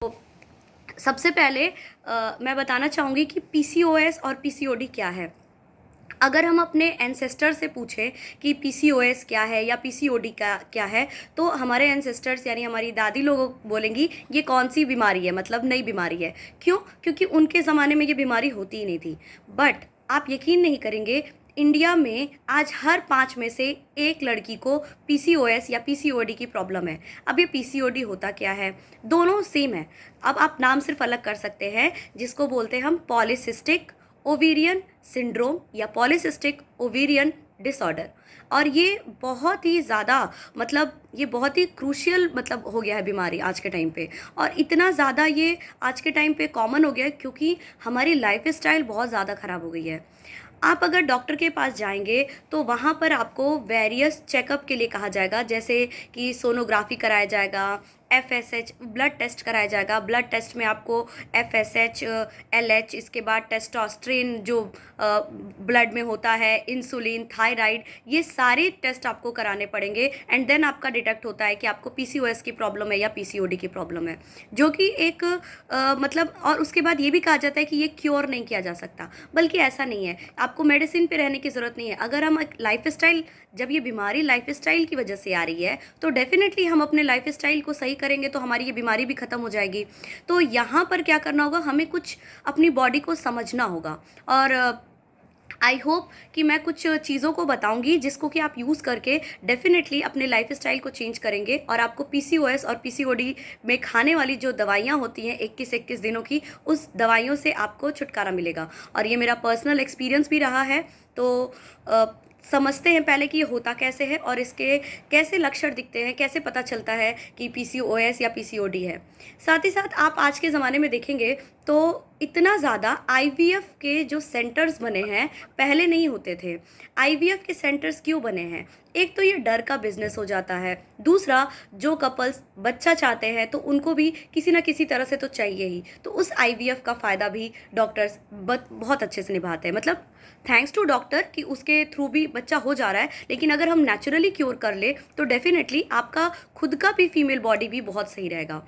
तो सबसे पहले मैं बताना चाहूँगी कि पीसीओएस और पीसीओडी क्या है। अगर हम अपने एंसेस्टर से पूछें कि पीसीओएस क्या है या पीसीओडी क्या क्या है, तो हमारे एंसेस्टर्स यानी हमारी दादी लोग बोलेंगी ये कौन सी बीमारी है, मतलब नई बीमारी है। क्यों? क्योंकि उनके ज़माने में ये बीमारी होती ही नहीं थी। बट आप यकीन नहीं करेंगे, इंडिया में आज हर 5 में से एक लड़की को पीसीओएस या पीसीओडी की प्रॉब्लम है। अब ये पीसीओडी होता क्या है? दोनों सेम है। अब आप नाम सिर्फ अलग कर सकते हैं, जिसको बोलते हैं हम पॉलीसिस्टिक ओवेरियन सिंड्रोम या पॉलीसिस्टिक ओवेरियन डिसऑर्डर। और ये बहुत ही ज़्यादा, मतलब ये बहुत ही क्रूशियल मतलब हो गया है बीमारी आज के टाइम पे। और इतना ज़्यादा ये आज के टाइम पे कॉमन हो गया है क्योंकि हमारी लाइफ स्टाइल बहुत ज़्यादा ख़राब हो गई है। आप अगर डॉक्टर के पास जाएंगे तो वहाँ पर आपको वेरियस चेकअप के लिए कहा जाएगा, जैसे कि सोनोग्राफी कराया जाएगा, एफएसएच ब्लड टेस्ट कराया जाएगा। ब्लड टेस्ट में आपको एफएसएच, एलएच, इसके बाद टेस्टोस्टेरोन जो ब्लड में होता है, इंसुलिन, थायराइड, ये सारे टेस्ट आपको कराने पड़ेंगे। एंड देन आपका डिटेक्ट होता है कि आपको पीसीओएस की प्रॉब्लम है या पीसीओडी की प्रॉब्लम है, जो कि एक मतलब, और उसके बाद ये भी कहा जाता है कि ये क्योर नहीं किया जा सकता। बल्कि ऐसा नहीं है, आपको मेडिसिन पे रहने की ज़रूरत नहीं है। अगर हम लाइफ स्टाइल, जब ये बीमारी लाइफ स्टाइल की वजह से आ रही है, तो डेफिनेटली हम अपने लाइफ स्टाइल को सही करेंगे तो हमारी ये बीमारी भी ख़त्म हो जाएगी। तो यहाँ पर क्या करना होगा, हमें कुछ अपनी बॉडी को समझना होगा। और आई होप कि मैं कुछ चीज़ों को बताऊंगी जिसको कि आप यूज़ करके डेफिनेटली अपने लाइफ स्टाइल को चेंज करेंगे और आपको पीसीओएस और पीसीओडी में खाने वाली जो दवाइयाँ होती हैं 21-21 दिनों की, उस दवाइयों से आपको छुटकारा मिलेगा। और ये मेरा पर्सनल एक्सपीरियंस भी रहा है। तो समझते हैं पहले कि ये होता कैसे है और इसके कैसे लक्षण दिखते हैं, कैसे पता चलता है कि पीसीओएस या पीसीओडी है। साथ ही साथ आप आज के ज़माने में देखेंगे तो इतना ज़्यादा आईवीएफ के जो सेंटर्स बने हैं, पहले नहीं होते थे। आईवीएफ के सेंटर्स क्यों बने हैं? एक तो ये डर का बिजनेस हो जाता है, दूसरा जो कपल्स बच्चा चाहते हैं तो उनको भी किसी ना किसी तरह से तो चाहिए ही, तो उस आईवीएफ का फ़ायदा भी डॉक्टर्स बहुत अच्छे से निभाते हैं। मतलब थैंक्स टू डॉक्टर कि उसके थ्रू भी बच्चा हो जा रहा है, लेकिन अगर हम नेचुरली क्योर कर ले तो डेफिनेटली आपका खुद का भी फीमेल बॉडी भी बहुत सही रहेगा।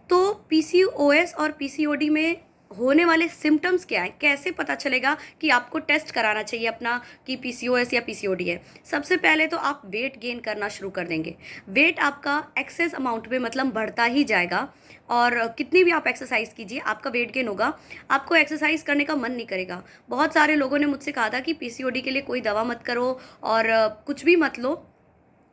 तो पीसीओएस और पीसीओडी में होने वाले सिम्टम्स क्या हैं, कैसे पता चलेगा कि आपको टेस्ट कराना चाहिए अपना कि पीसीओएस या पीसीओडी है? सबसे पहले तो आप वेट गेन करना शुरू कर देंगे। वेट आपका एक्सेस अमाउंट में मतलब बढ़ता ही जाएगा, और कितनी भी आप एक्सरसाइज कीजिए आपका वेट गेन होगा। आपको एक्सरसाइज करने का मन नहीं करेगा। बहुत सारे लोगों ने मुझसे कहा था कि पीसीओडी के लिए कोई दवा मत करो और कुछ भी मत लो,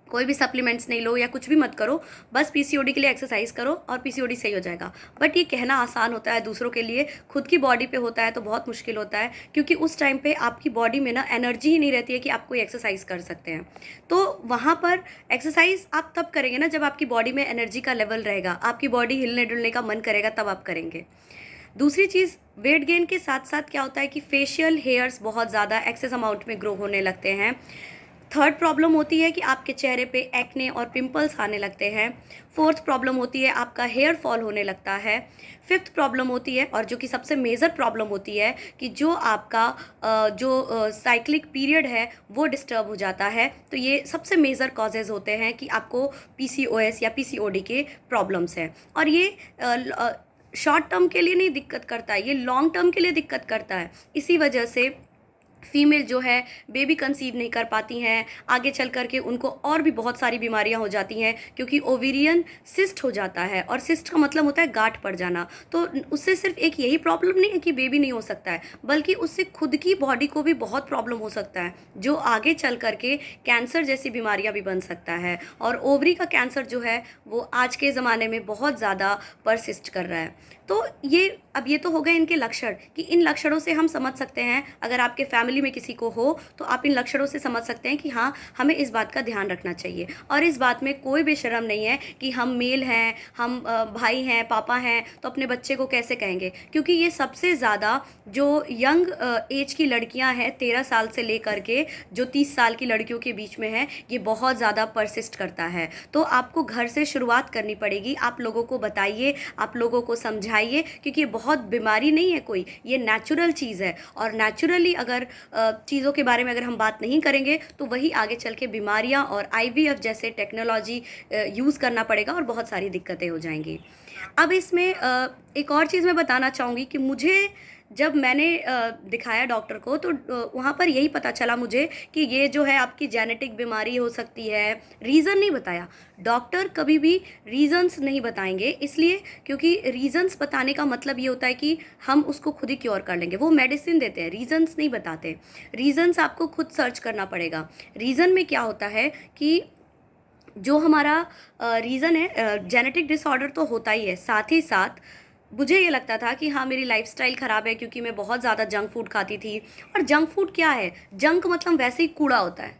कोई भी सप्लीमेंट्स नहीं लो या कुछ भी मत करो, बस पीसीओडी के लिए एक्सरसाइज करो और पीसीओडी सही हो जाएगा। बट ये कहना आसान होता है दूसरों के लिए, खुद की बॉडी पे होता है तो बहुत मुश्किल होता है, क्योंकि उस टाइम पे आपकी बॉडी में ना एनर्जी ही नहीं रहती है कि आप कोई एक्सरसाइज कर सकते हैं। तो वहाँ पर एक्सरसाइज आप तब करेंगे ना जब आपकी बॉडी में एनर्जी का लेवल रहेगा, आपकी बॉडी हिलने डुलने का मन करेगा, तब आप करेंगे। दूसरी चीज़, वेट गेन के साथ साथ क्या होता है कि फेशियल हेयर्स बहुत ज़्यादा एक्सेस अमाउंट में ग्रो होने लगते हैं। थर्ड प्रॉब्लम होती है कि आपके चेहरे पे एक्ने और पिंपल्स आने लगते हैं। फोर्थ प्रॉब्लम होती है आपका हेयर फॉल होने लगता है। फिफ्थ प्रॉब्लम होती है, और जो कि सबसे मेजर प्रॉब्लम होती है, कि जो आपका जो साइक्लिक पीरियड है वो डिस्टर्ब हो जाता है। तो ये सबसे मेजर कॉजेज़ होते हैं कि आपको पीसीओएस या पीसीओडी के प्रॉब्लम्स हैं। और ये शॉर्ट टर्म के लिए नहीं दिक्कत करता है, ये लॉन्ग टर्म के लिए दिक्कत करता है। इसी वजह से फीमेल जो है बेबी कंसीव नहीं कर पाती हैं, आगे चल कर के उनको और भी बहुत सारी बीमारियां हो जाती हैं, क्योंकि ओवेरियन सिस्ट हो जाता है। और सिस्ट का मतलब होता है गांठ पड़ जाना। तो उससे सिर्फ एक यही प्रॉब्लम नहीं है कि बेबी नहीं हो सकता है, बल्कि उससे खुद की बॉडी को भी बहुत प्रॉब्लम हो सकता है, जो आगे चल कर के कैंसर जैसी बीमारियाँ भी बन सकता है। और ओवरी का कैंसर जो है वो आज के ज़माने में बहुत ज़्यादा परसिस्ट कर रहा है। तो ये, अब ये तो हो गए इनके लक्षण, कि इन लक्षणों से हम समझ सकते हैं, अगर आपके फैमिली में किसी को हो तो आप इन लक्षणों से समझ सकते हैं कि हाँ, हमें इस बात का ध्यान रखना चाहिए। और इस बात में कोई भी शर्म नहीं है कि हम मेल हैं, हम भाई हैं, पापा हैं, तो अपने बच्चे को कैसे कहेंगे, क्योंकि ये सबसे ज़्यादा जो यंग एज की लड़कियां हैं, 13 साल से लेकर के जो 30 साल की लड़कियों के बीच में है, ये बहुत ज़्यादा परसिस्ट करता है। तो आपको घर से शुरुआत करनी पड़ेगी। आप लोगों को बताइए, आप लोगों को समझाइए, क्योंकि ये बहुत बीमारी नहीं है कोई, ये नेचुरल चीज़ है। और नेचुरली अगर चीज़ों के बारे में अगर हम बात नहीं करेंगे तो वही आगे चल के बीमारियां और आईवीएफ जैसे टेक्नोलॉजी यूज़ करना पड़ेगा और बहुत सारी दिक्कतें हो जाएंगी। अब इसमें एक और चीज़ मैं बताना चाहूँगी कि मुझे जब मैंने दिखाया डॉक्टर को तो वहाँ पर यही पता चला मुझे कि ये जो है आपकी जेनेटिक बीमारी हो सकती है। रीज़न नहीं बताया। डॉक्टर कभी भी रीज़न्स नहीं बताएँगे, इसलिए क्योंकि रीज़न्स बताने का मतलब ये होता है कि हम उसको खुद ही क्योर कर लेंगे। वो मेडिसिन देते हैं, रीज़न्स नहीं बताते। रीज़न्स आपको खुद सर्च करना पड़ेगा। रीज़न में क्या होता है कि जो हमारा रीज़न है, जेनेटिक डिसऑर्डर तो होता ही है, साथ ही साथ मुझे ये लगता था कि हाँ मेरी लाइफस्टाइल ख़राब है क्योंकि मैं बहुत ज़्यादा जंक फूड खाती थी। और जंक फूड क्या है? जंक मतलब वैसे ही कूड़ा होता है।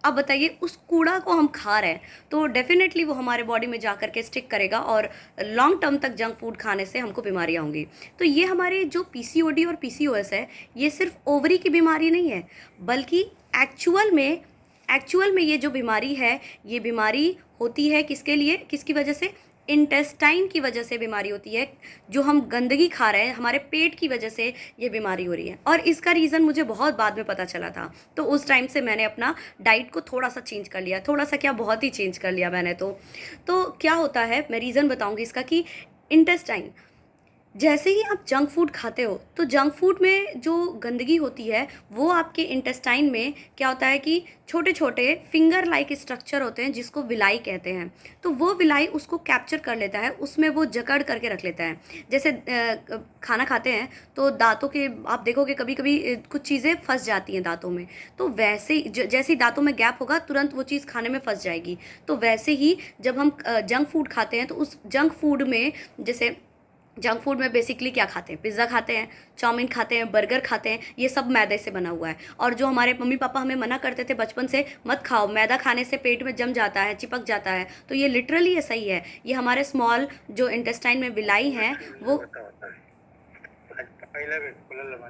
अब बताइए उस कूड़ा को हम खा रहे हैं तो डेफिनेटली वो हमारे बॉडी में जा कर के स्टिक करेगा और लॉन्ग टर्म तक जंक फूड खाने से हमको बीमारियाँ होंगी। तो ये हमारे जो पीसीओडी और पीसीओएस है, ये सिर्फ ओवरी की बीमारी नहीं है, बल्कि एक्चुअल में एक्चुअल में ये जो बीमारी है, ये बीमारी होती है किसके लिए, किसकी वजह से? इंटेस्टाइन की वजह से बीमारी होती है। जो हम गंदगी खा रहे हैं, हमारे पेट की वजह से ये बीमारी हो रही है। और इसका रीज़न मुझे बहुत बाद में पता चला था। तो उस टाइम से मैंने अपना डाइट को थोड़ा-सा चेंज कर लिया। थोड़ा-सा क्या, बहुत ही चेंज कर लिया मैंने तो। तो क्या होता है, मैं रीज़न बताऊँगी इसका कि इंटेस्टाइन, जैसे ही आप जंक फूड खाते हो तो जंक फूड में जो गंदगी होती है वो आपके इंटेस्टाइन में क्या होता है कि छोटे छोटे फिंगर लाइक स्ट्रक्चर होते हैं जिसको विलाई कहते हैं। तो वो विलाई उसको कैप्चर कर लेता है, उसमें वो जकड़ करके रख लेता है। जैसे खाना खाते हैं तो दांतों के आप देखोगे कभी कभी कुछ चीज़ें फंस जाती हैं दांतों में। तो वैसे ही जैसे ही दांतों में गैप होगा तुरंत वो चीज़ खाने में फंस जाएगी। तो वैसे ही जब हम जंक फूड खाते हैं तो उस जंक फूड में, जैसे जंक फूड में बेसिकली क्या खाते हैं? पिज़्ज़ा खाते हैं, चाउमीन खाते हैं, बर्गर खाते हैं, ये सब मैदे से बना हुआ है। और जो हमारे मम्मी पापा हमें मना करते थे बचपन से, मत खाओ, मैदा खाने से पेट में जम जाता है, चिपक जाता है, तो ये लिटरली ऐसा ही है। ये हमारे स्मॉल जो इंटेस्टाइन में विलाई हैं, वो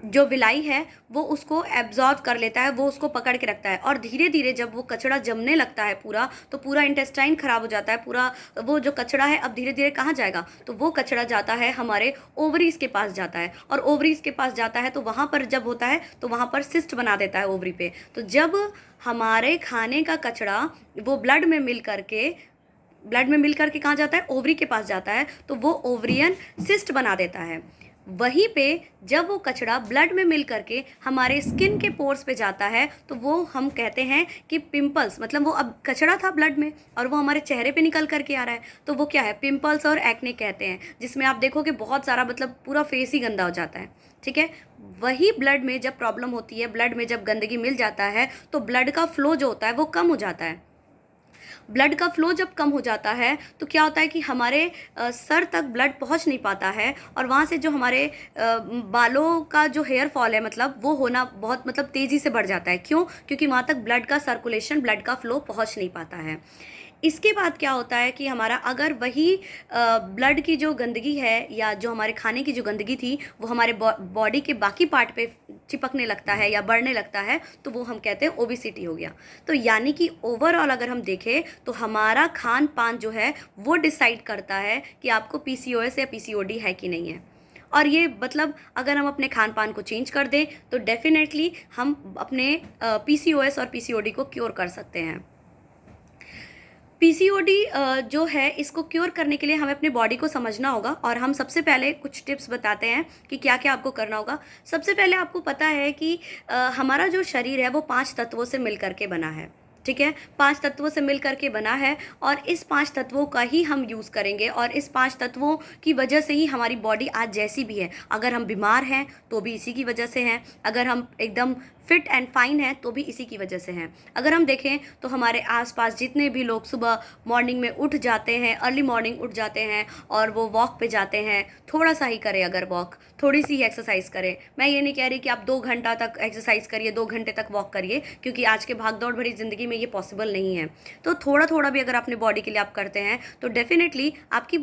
जो विलाई है वो उसको एब्जॉर्ब कर लेता है, वो उसको पकड़ के रखता है। और धीरे धीरे जब वो कचड़ा जमने लगता है पूरा, तो पूरा इंटेस्टाइन खराब हो जाता है। पूरा वो जो कचड़ा है अब धीरे धीरे कहाँ जाएगा? तो वो कचड़ा जाता है हमारे ओवरीज के पास जाता है। और ओवरीज के पास जाता है तो वहाँ पर जब होता है तो वहाँ पर सिस्ट बना देता है ओवरी पे। तो जब हमारे खाने का कचड़ा वो ब्लड में मिल करके कहाँ जाता है? ओवरी के पास जाता है, तो वो ओवरियन सिस्ट बना देता है। वहीं पे जब वो कचड़ा ब्लड में मिल करके हमारे स्किन के पोर्स पे जाता है तो वो हम कहते हैं कि पिंपल्स, मतलब वो अब कचड़ा था ब्लड में और वो हमारे चेहरे पे निकल करके आ रहा है, तो वो क्या है? पिंपल्स और एक्ने कहते हैं, जिसमें आप देखोगे बहुत सारा, मतलब पूरा फेस ही गंदा हो जाता है। ठीक है, वही ब्लड में जब प्रॉब्लम होती है, ब्लड में जब गंदगी मिल जाता है तो ब्लड का फ्लो जो होता है वो कम हो जाता है। ब्लड का फ्लो जब कम हो जाता है तो क्या होता है कि हमारे सर तक ब्लड पहुंच नहीं पाता है, और वहाँ से जो हमारे बालों का जो हेयर फॉल है, मतलब वो होना बहुत, मतलब तेज़ी से बढ़ जाता है। क्यों? क्योंकि वहाँ तक ब्लड का सर्कुलेशन, ब्लड का फ्लो पहुँच नहीं पाता है। इसके बाद क्या होता है कि हमारा अगर वही ब्लड की जो गंदगी है या जो हमारे खाने की जो गंदगी थी वो हमारे बॉडी के बाकी पार्ट पे चिपकने लगता है या बढ़ने लगता है, तो वो हम कहते हैं ओबिसिटी हो गया। तो यानी कि ओवरऑल अगर हम देखें तो हमारा खान पान जो है वो डिसाइड करता है कि आपको पीसीओएस या पीसीओडी है कि नहीं है। और ये मतलब अगर हम अपने खान पान को चेंज कर दें तो डेफिनेटली हम अपने पीसीओएस और पीसीओडी को क्योर कर सकते हैं। पीसीओडी जो है इसको क्योर करने के लिए हमें अपने बॉडी को समझना होगा, और हम सबसे पहले कुछ टिप्स बताते हैं कि क्या क्या आपको करना होगा। सबसे पहले आपको पता है कि हमारा जो शरीर है वो 5 तत्वों से मिल करके बना है। ठीक है, 5 तत्वों से मिल करके बना है और इस 5 तत्वों का ही हम यूज़ करेंगे, और इस 5 तत्वों की वजह से ही हमारी बॉडी आज जैसी भी है। अगर हम बीमार हैं तो भी इसी की वजह से हैं, अगर हम एकदम फिट एंड फाइन हैं तो भी इसी की वजह से हैं। अगर हम देखें तो हमारे आसपास जितने भी लोग सुबह मॉर्निंग में उठ जाते हैं, अर्ली मॉर्निंग उठ जाते हैं और वो वॉक पे जाते हैं, थोड़ा सा ही करें, अगर वॉक थोड़ी सी ही एक्सरसाइज करें। मैं ये नहीं कह रही कि आप 2 घंटा तक एक्सरसाइज करिए, 2 घंटे तक वॉक करिए, क्योंकि आज के भाग दौड़ भरी ज़िंदगी में ये पॉसिबल नहीं है। तो थोड़ा थोड़ा भी अगर अपने बॉडी के लिए आप करते हैं तो डेफिनेटली आपकी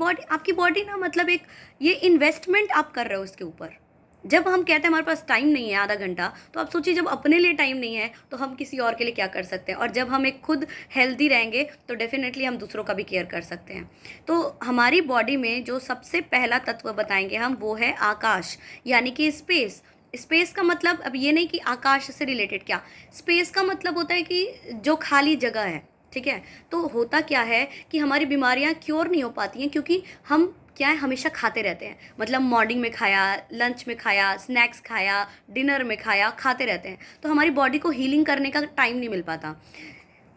बॉडी ना, मतलब एक ये इन्वेस्टमेंट आप कर रहे हो उसके ऊपर। जब हम कहते हैं हमारे पास टाइम नहीं है आधा घंटा, तो आप सोचिए जब अपने लिए टाइम नहीं है तो हम किसी और के लिए क्या कर सकते हैं। और जब हम एक खुद हेल्दी रहेंगे तो डेफिनेटली हम दूसरों का भी केयर कर सकते हैं। तो हमारी बॉडी में जो सबसे पहला तत्व बताएंगे हम, वो है आकाश, यानी कि स्पेस। स्पेस का मतलब अब ये नहीं कि आकाश से रिलेटेड, क्या स्पेस का मतलब होता है कि जो खाली जगह है। ठीक है, तो होता क्या है कि हमारी बीमारियां क्योर नहीं हो पाती हैं क्योंकि हम क्या है, हमेशा खाते रहते हैं, मतलब मॉर्निंग में खाया, लंच में खाया, स्नैक्स खाया, डिनर में खाया, खाते रहते हैं, तो हमारी बॉडी को हीलिंग करने का टाइम नहीं मिल पाता।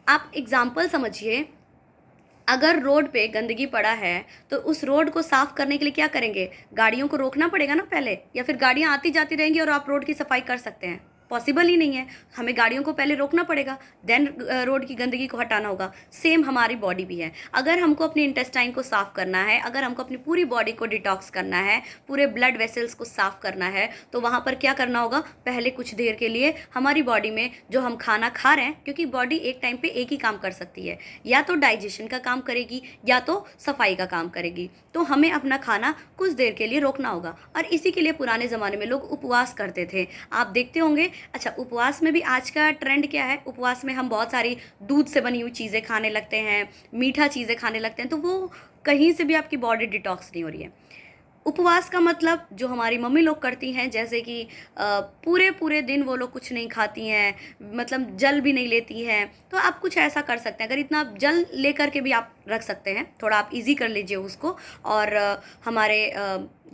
आप एग्जाम्पल समझिए, अगर रोड पे गंदगी पड़ा है तो उस रोड को साफ करने के लिए क्या करेंगे, गाड़ियों को रोकना पड़ेगा ना पहले, या फिर गाड़ियाँ आती जाती रहेंगी और आप रोड की सफाई कर सकते हैं? पॉसिबल ही नहीं है, हमें गाड़ियों को पहले रोकना पड़ेगा, देन रोड की गंदगी को हटाना होगा। सेम हमारी बॉडी भी है, अगर हमको अपने इंटेस्टाइन को साफ करना है, अगर हमको अपनी पूरी बॉडी को डिटॉक्स करना है, पूरे ब्लड वेसल्स को साफ करना है, तो वहाँ पर क्या करना होगा, पहले कुछ देर के लिए हमारी बॉडी में जो हम खाना खा रहे हैं, क्योंकि बॉडी एक टाइम पे एक ही काम कर सकती है, या तो डाइजेशन का काम करेगी या तो सफाई का काम करेगी, तो हमें अपना खाना कुछ देर के लिए रोकना होगा। और इसी के लिए पुराने ज़माने में लोग उपवास करते थे, आप देखते होंगे। अच्छा, उपवास में भी आज का ट्रेंड क्या है, उपवास में हम बहुत सारी दूध से बनी हुई चीज़ें खाने लगते हैं, मीठा चीज़ें खाने लगते हैं, तो वो कहीं से भी आपकी बॉडी डिटॉक्स नहीं हो रही है। उपवास का मतलब जो हमारी मम्मी लोग करती हैं, जैसे कि पूरे पूरे दिन वो लोग कुछ नहीं खाती हैं, मतलब जल भी नहीं लेती हैं, तो आप कुछ ऐसा कर सकते हैं, अगर इतना जल लेकर के भी आप रख सकते हैं, थोड़ा आप इजी कर लीजिए उसको। और हमारे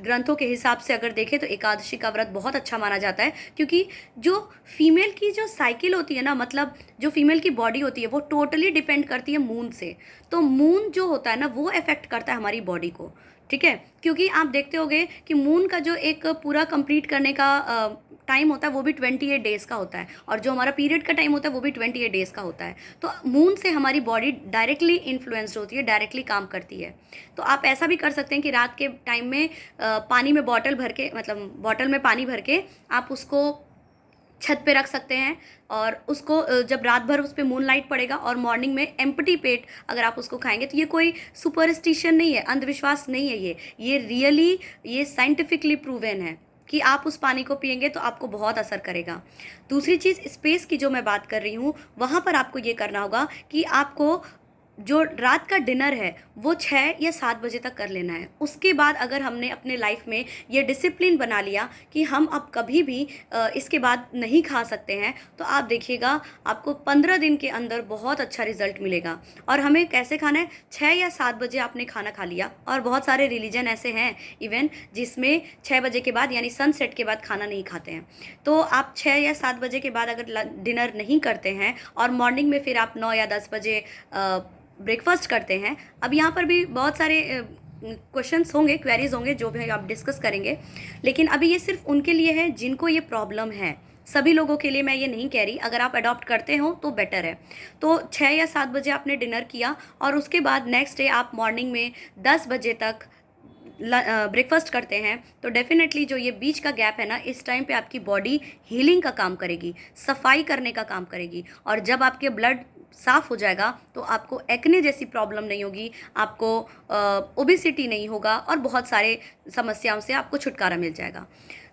ग्रंथों के हिसाब से अगर देखें तो एकादशी का व्रत बहुत अच्छा माना जाता है, क्योंकि जो फीमेल की जो साइकिल होती है ना, मतलब जो फीमेल की बॉडी होती है वो टोटली डिपेंड करती है मून से, तो मून जो होता है ना वो अफेक्ट करता है हमारी बॉडी को, ठीक है। क्योंकि आप देखते होंगे कि मून का जो एक पूरा कंप्लीट करने का टाइम होता है वो भी 28 डेज़ का होता है, और जो हमारा पीरियड का टाइम होता है वो भी 28 डेज़ का होता है। तो मून से हमारी बॉडी डायरेक्टली इन्फ्लुएंस्ड होती है, डायरेक्टली काम करती है। तो आप ऐसा भी कर सकते हैं कि रात के टाइम में पानी में बॉटल भर के, मतलब बॉटल में पानी भर के आप उसको छत पे रख सकते हैं, और उसको जब रात भर उस पर मून लाइट पड़ेगा और मॉर्निंग में एम्प्टी पेट अगर आप उसको खाएंगे, तो ये कोई सुपरस्टिशन नहीं है, अंधविश्वास नहीं है, ये रियली, ये साइंटिफिकली प्रूवन है कि आप उस पानी को पिएंगे तो आपको बहुत असर करेगा। दूसरी चीज़, स्पेस की जो मैं बात कर रही हूँ, वहाँ पर आपको ये करना होगा कि आपको जो रात का डिनर है वो 6 या 7 बजे तक कर लेना है। उसके बाद अगर हमने अपने लाइफ में ये डिसिप्लिन बना लिया कि हम अब कभी भी इसके बाद नहीं खा सकते हैं, तो आप देखिएगा आपको 15 दिन के अंदर बहुत अच्छा रिजल्ट मिलेगा। और हमें कैसे खाना है, 6 या 7 बजे आपने खाना खा लिया, और बहुत सारे रिलीजन ऐसे हैं इवन जिसमें 6 बजे के बाद यानी सनसेट के बाद खाना नहीं खाते हैं। तो आप 6 या 7 बजे के बाद अगर डिनर नहीं करते हैं और मॉर्निंग में फिर आप 9 या 10 बजे ब्रेकफास्ट करते हैं, अब यहाँ पर भी बहुत सारे क्वेश्चंस होंगे, क्वेरीज होंगे जो भी आप डिस्कस करेंगे, लेकिन अभी ये सिर्फ उनके लिए है जिनको ये प्रॉब्लम है। सभी लोगों के लिए मैं ये नहीं कह रही, अगर आप अडॉप्ट करते हो तो बेटर है। तो 6 या 7 बजे आपने डिनर किया और उसके बाद नेक्स्ट डे आप मॉर्निंग में 10 बजे तक ब्रेकफास्ट करते हैं, तो डेफिनेटली जो ये बीच का गैप है ना, इस टाइम पे आपकी बॉडी हीलिंग का काम करेगी, सफाई करने का काम करेगी, और जब आपके ब्लड साफ़ हो जाएगा तो आपको एक्ने जैसी प्रॉब्लम नहीं होगी, आपको ओबेसिटी नहीं होगा, और बहुत सारे समस्याओं से आपको छुटकारा मिल जाएगा।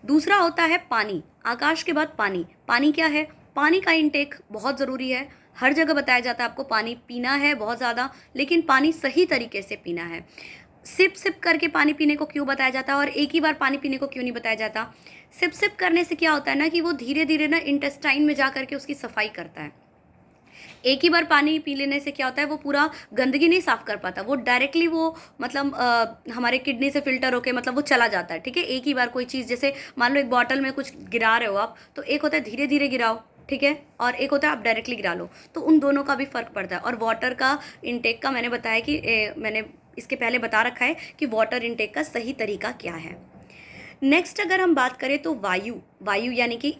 दूसरा होता है पानी, आकाश के बाद पानी। पानी क्या है, पानी का इंटेक बहुत ज़रूरी है, हर जगह बताया जाता है आपको पानी पीना है बहुत ज़्यादा, लेकिन पानी सही तरीके से पीना है। सिप सिप करके पानी पीने को क्यों बताया जाता है और एक ही बार पानी पीने को क्यों नहीं बताया जाता? सिप सिप करने से क्या होता है ना कि वो धीरे धीरे ना इंटेस्टाइन में जा करके उसकी सफाई करता है। एक ही बार पानी पी लेने से क्या होता है, वो पूरा गंदगी नहीं साफ कर पाता, वो डायरेक्टली वो मतलब हमारे किडनी से फिल्टर होके मतलब वो चला जाता है, ठीक है। एक ही बार कोई चीज़, जैसे मान लो एक बॉटल में कुछ गिरा रहे हो आप, तो एक होता है धीरे धीरे गिराओ, ठीक है, और एक होता है आप डायरेक्टली गिरा लो, तो उन दोनों का भी फ़र्क पड़ता है। और वाटर का इंटेक का मैंने बताया कि मैंने इसके पहले बता रखा है कि वाटर इंटेक का सही तरीका क्या है। नेक्स्ट अगर हम बात करें तो वायु यानी कि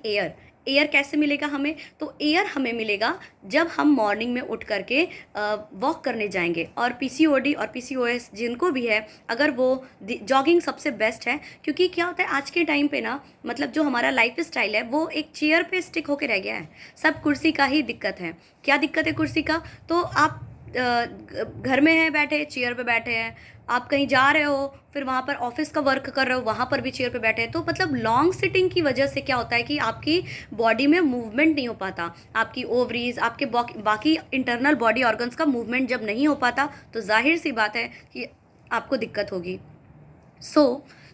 एयर कैसे मिलेगा हमें, तो एयर हमें मिलेगा जब हम मॉर्निंग में उठ करके वॉक करने जाएंगे। और पीसीओडी और पीसीओएस जिनको भी है, अगर वो जॉगिंग सबसे बेस्ट है, क्योंकि क्या होता है आज के टाइम पे ना, मतलब जो हमारा लाइफ स्टाइल है वो एक चेयर पे स्टिक होके रह गया है, सब कुर्सी का ही दिक्कत है। क्या दिक्कत है कुर्सी का, तो आप घर में हैं बैठे, चेयर पे बैठे हैं, आप कहीं जा रहे हो, फिर वहाँ पर ऑफिस का वर्क कर रहे हो, वहाँ पर भी चेयर पे बैठे हैं, तो मतलब लॉन्ग सिटिंग की वजह से क्या होता है कि आपकी बॉडी में मूवमेंट नहीं हो पाता, आपकी ओवरीज, आपके बाकी इंटरनल बॉडी ऑर्गन्स का मूवमेंट जब नहीं हो पाता, तो जाहिर सी बात है कि आपको दिक्कत होगी।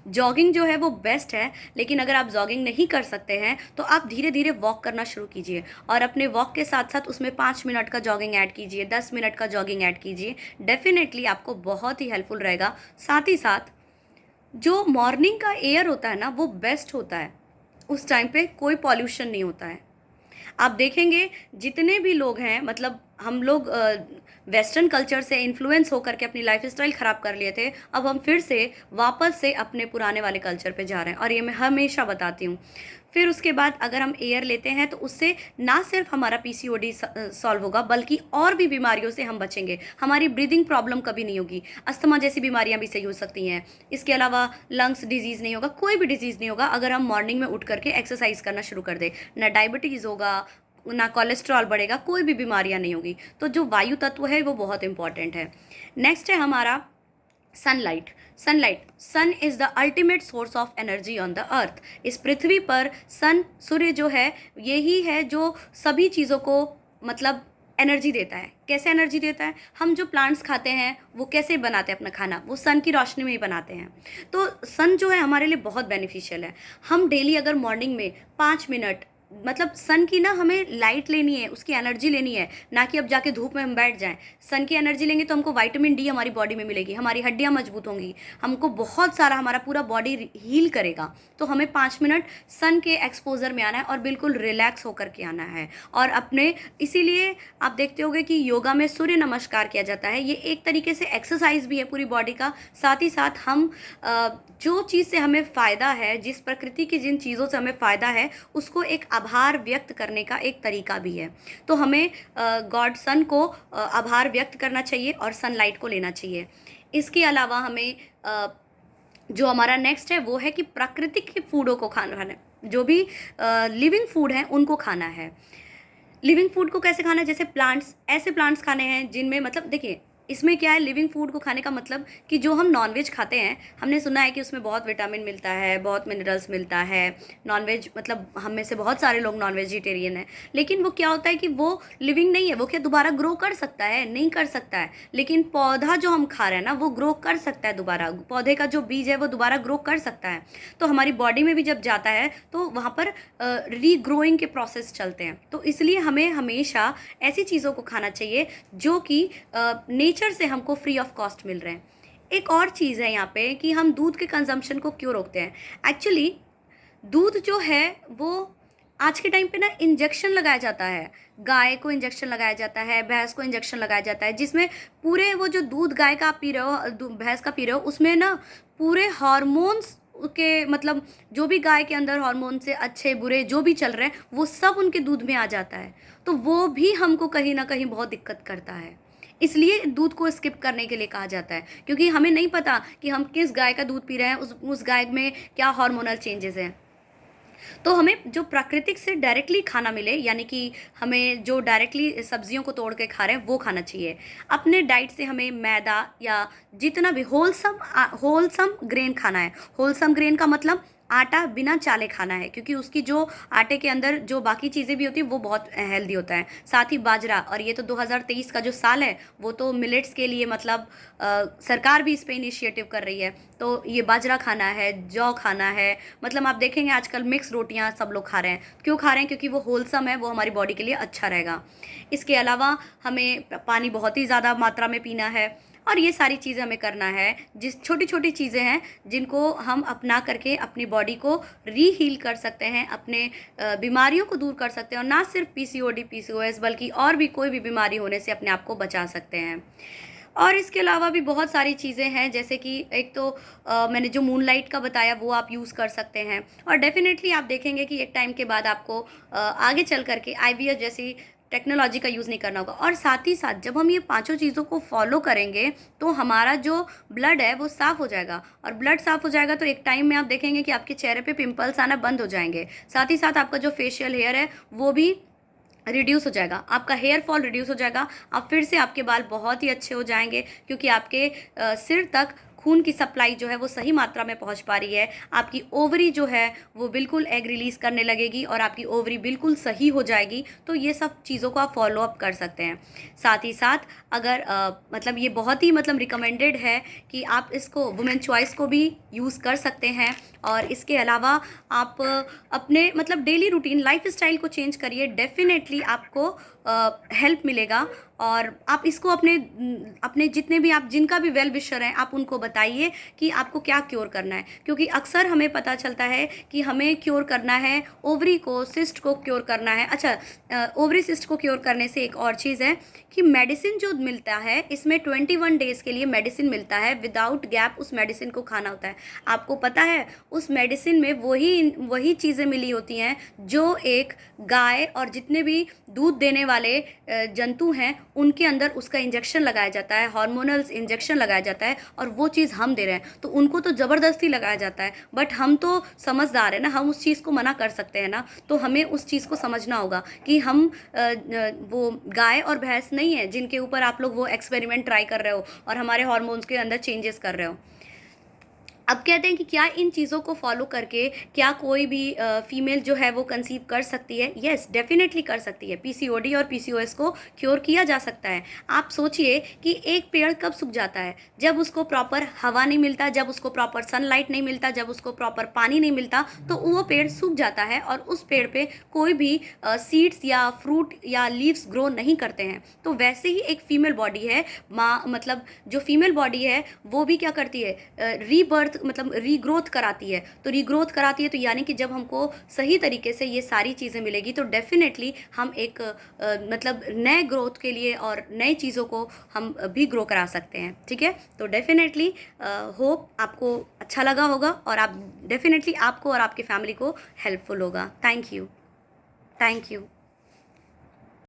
जॉगिंग जो है वो बेस्ट है, लेकिन अगर आप जॉगिंग नहीं कर सकते हैं तो आप धीरे धीरे वॉक करना शुरू कीजिए, और अपने वॉक के साथ साथ उसमें 5 मिनट का जॉगिंग ऐड कीजिए, 10 मिनट का जॉगिंग ऐड कीजिए, डेफिनेटली आपको बहुत ही हेल्पफुल रहेगा। साथ ही साथ जो मॉर्निंग का एयर होता है ना वो बेस्ट होता है। उस टाइम पे कोई पॉल्यूशन नहीं होता है। आप देखेंगे जितने भी लोग हैं, मतलब हम लोग वेस्टर्न कल्चर से इन्फ्लुएंस होकर के अपनी लाइफस्टाइल ख़राब कर लिए थे, अब हम फिर से वापस से अपने पुराने वाले कल्चर पे जा रहे हैं, और ये मैं हमेशा बताती हूँ। फिर उसके बाद अगर हम एयर लेते हैं तो उससे ना सिर्फ हमारा पीसीओडी सॉल्व होगा, बल्कि और भी बीमारियों से हम बचेंगे। हमारी ब्रीदिंग प्रॉब्लम कभी नहीं होगी, अस्थमा जैसी बीमारियां भी सही हो सकती हैं। इसके अलावा लंग्स डिजीज़ नहीं होगा, कोई भी डिजीज़ नहीं होगा अगर हम मॉर्निंग में उठ करके एक्सरसाइज करना शुरू कर दें। ना डायबिटीज़ होगा, ना कोलेस्ट्रॉल बढ़ेगा, कोई भी बीमारियां नहीं होगी। तो जो वायु तत्व है वो बहुत इंपॉर्टेंट है। नेक्स्ट है हमारा sunlight. Sun is the ultimate source of energy on the earth. इस पृथ्वी पर सन, सूर्य जो है, यही है जो सभी चीज़ों को मतलब एनर्जी देता है। कैसे एनर्जी देता है? हम जो प्लांट्स खाते हैं वो कैसे बनाते हैं अपना खाना? वो सन की रोशनी में ही बनाते हैं। तो सन जो है हमारे लिए बहुत बेनिफिशियल है। हम डेली अगर मॉर्निंग में 5 मिनट, मतलब सन की ना हमें लाइट लेनी है, उसकी एनर्जी लेनी है, ना कि अब जाके धूप में हम बैठ जाएं। सन की एनर्जी लेंगे तो हमको विटामिन डी हमारी बॉडी में मिलेगी, हमारी हड्डियां मजबूत होंगी, हमको बहुत सारा, हमारा पूरा बॉडी हील करेगा। तो हमें 5 मिनट सन के एक्सपोजर में आना है और बिल्कुल रिलैक्स होकर के आना है। और अपने, इसीलिए आप देखते होंगे कि योगा में सूर्य नमस्कार किया जाता है। ये एक तरीके से एक्सरसाइज भी है पूरी बॉडी का। साथ ही साथ हम जो चीज़ से हमें फ़ायदा है, जिस प्रकृति की जिन चीज़ों से हमें फ़ायदा है, उसको एक आभार व्यक्त करने का एक तरीका भी है। तो हमें गॉड सन को आभार व्यक्त करना चाहिए और सनलाइट को लेना चाहिए। इसके अलावा हमें जो हमारा नेक्स्ट है वो है कि प्राकृतिक के फूडों को खाना है। जो भी लिविंग फूड हैं उनको खाना है। लिविंग फूड को कैसे खाना है? जैसे प्लांट्स, ऐसे प्लांट्स खाने हैं जिनमें, मतलब देखिए इसमें क्या है, लिविंग फूड को खाने का मतलब कि जो हम नॉनवेज खाते हैं, हमने सुना है कि उसमें बहुत विटामिन मिलता है, बहुत मिनरल्स मिलता है। नॉनवेज, मतलब हम में से बहुत सारे लोग नॉन वेजिटेरियन हैं, लेकिन वो क्या होता है कि वो लिविंग नहीं है। वो क्या दोबारा ग्रो कर सकता है? नहीं कर सकता है। लेकिन पौधा जो हम खा रहे हैं ना, वो ग्रो कर सकता है दोबारा। पौधे का जो बीज है वो दोबारा ग्रो कर सकता है। तो हमारी बॉडी में भी जब जाता है तो वहाँ पर रीग्रोइंग के प्रोसेस चलते हैं। तो इसलिए हमें हमेशा ऐसी चीज़ों को खाना चाहिए जो कि नेचर से हमको फ्री ऑफ कॉस्ट मिल रहे हैं। एक और चीज़ है यहाँ पे कि हम दूध के कंजम्पशन को क्यों रोकते हैं। एक्चुअली दूध जो है वो आज के टाइम पे ना इंजेक्शन लगाया जाता है। गाय को इंजेक्शन लगाया जाता है, भैंस को इंजेक्शन लगाया जाता है, जिसमें पूरे वो जो दूध गाय का आप पी रहे हो, भैंस का पी रहे हो, उसमें ना पूरे हार्मोन्स के, मतलब जो भी गाय के अंदर हार्मोन से अच्छे बुरे जो भी चल रहे हैं वो सब उनके दूध में आ जाता है। तो वो भी हमको कहीं ना कहीं बहुत दिक्कत करता है। इसलिए दूध को स्किप करने के लिए कहा जाता है, क्योंकि हमें नहीं पता कि हम किस गाय का दूध पी रहे हैं, उस गाय में क्या हार्मोनल चेंजेस हैं। तो हमें जो प्राकृतिक से डायरेक्टली खाना मिले, यानी कि हमें जो डायरेक्टली सब्जियों को तोड़ के खा रहे हैं वो खाना चाहिए। अपने डाइट से हमें मैदा या जितना भी होलसम ग्रेन खाना है। होलसम ग्रेन का मतलब आटा बिना चाले खाना है, क्योंकि उसकी जो आटे के अंदर जो बाकी चीज़ें भी होती हैं वो बहुत हेल्दी होता है। साथ ही बाजरा, और ये तो 2023 का जो साल है वो तो मिलेट्स के लिए, मतलब सरकार भी इस पे इनिशिएटिव कर रही है। तो ये बाजरा खाना है, जौ खाना है, मतलब आप देखेंगे आजकल मिक्स रोटियां सब लोग खा रहे हैं। क्यों खा रहे हैं? क्योंकि वो होलसम है, वो हमारी बॉडी के लिए अच्छा रहेगा। इसके अलावा हमें पानी बहुत ही ज़्यादा मात्रा में पीना है, और ये सारी चीज़ें हमें करना है। जिस छोटी छोटी चीज़ें हैं जिनको हम अपना करके अपनी बॉडी को रीहील कर सकते हैं, अपने बीमारियों को दूर कर सकते हैं, और ना सिर्फ पीसीओडी पीसीओएस बल्कि और भी कोई भी बीमारी होने से अपने आप को बचा सकते हैं। और इसके अलावा भी बहुत सारी चीज़ें हैं, जैसे कि एक तो मैंने जो मूनलाइट का बताया वो आप यूज़ कर सकते हैं। और डेफिनेटली आप देखेंगे कि एक टाइम के बाद आपको आगे चल करके आईवीएफ जैसी टेक्नोलॉजी का यूज़ नहीं करना होगा। और साथ ही साथ जब हम ये पांचों चीज़ों को फॉलो करेंगे तो हमारा जो ब्लड है वो साफ़ हो जाएगा, और ब्लड साफ़ हो जाएगा तो एक टाइम में आप देखेंगे कि आपके चेहरे पे पिंपल्स आना बंद हो जाएंगे। साथ ही साथ आपका जो फेशियल हेयर है वो भी रिड्यूस हो जाएगा, आपका हेयर फॉल रिड्यूस हो जाएगा। आप फिर से, आपके बाल बहुत ही अच्छे हो जाएंगे, क्योंकि आपके सिर तक खून की सप्लाई जो है वो सही मात्रा में पहुंच पा रही है। आपकी ओवरी जो है वो बिल्कुल एग रिलीज़ करने लगेगी, और आपकी ओवरी बिल्कुल सही हो जाएगी। तो ये सब चीज़ों को आप फॉलो अप कर सकते हैं। साथ ही साथ अगर मतलब ये बहुत ही मतलब रिकमेंडेड है कि आप इसको वुमेन चॉइस को भी यूज़ कर सकते हैं। और इसके अलावा आप अपने मतलब डेली रूटीन लाइफ स्टाइल को चेंज करिए, डेफिनेटली आपको हेल्प मिलेगा। और आप इसको अपने जितने भी आप जिनका भी वेल विशर हैं आप उनको बताइए कि आपको क्या क्योर करना है, क्योंकि अक्सर हमें पता चलता है कि हमें क्योर करना है ओवरी को, सिस्ट को क्योर करना है। अच्छा, ओवरी सिस्ट को क्योर करने से एक और चीज़ है कि मेडिसिन जो मिलता है इसमें 21 डेज़ के लिए मेडिसिन मिलता है, विदाउट गैप उस मेडिसिन को खाना होता है। आपको पता है उस मेडिसिन में वही चीज़ें मिली होती हैं जो एक गाय और जितने भी दूध देने वाले जंतु हैं उनके अंदर उसका इंजेक्शन लगाया जाता है, हार्मोनल्स इंजेक्शन लगाया जाता है, और वो चीज़ हम दे रहे हैं तो उनको तो ज़बरदस्ती लगाया जाता है। बट हम तो समझदार है ना, हम उस चीज़ को मना कर सकते हैं ना, तो हमें उस चीज़ को समझना होगा कि हम वो गाय और भैंस नहीं है जिनके ऊपर आप लोग वो एक्सपेरिमेंट ट्राई कर रहे हो और हमारे हार्मोन्स के अंदर चेंजेस कर रहे हो। अब कहते हैं कि क्या इन चीज़ों को फॉलो करके क्या कोई भी फीमेल जो है वो कंसीव कर सकती है? यस, डेफिनेटली कर सकती है। पीसीओडी और पीसीओएस को क्योर किया जा सकता है। आप सोचिए कि एक पेड़ कब सूख जाता है? जब उसको प्रॉपर हवा नहीं मिलता, जब उसको प्रॉपर सनलाइट नहीं मिलता, जब उसको प्रॉपर पानी नहीं मिलता, तो वो पेड़ सूख जाता है और उस पेड़ पे कोई भी सीड्स या फ्रूट या लीव्स ग्रो नहीं करते हैं। तो वैसे ही एक फीमेल बॉडी है, माँ मतलब जो फीमेल बॉडी है वो भी क्या करती है, रीबर्थ मतलब रीग्रोथ कराती है। तो रीग्रोथ कराती है तो यानी कि जब हमको सही तरीके से ये सारी चीज़ें मिलेगी तो डेफिनेटली हम एक मतलब नए ग्रोथ के लिए और नई चीज़ों को हम भी ग्रो करा सकते हैं। ठीक है, तो डेफिनेटली होप आपको अच्छा लगा होगा और आप डेफिनेटली आपको और आपकी फैमिली को हेल्पफुल होगा। Thank you.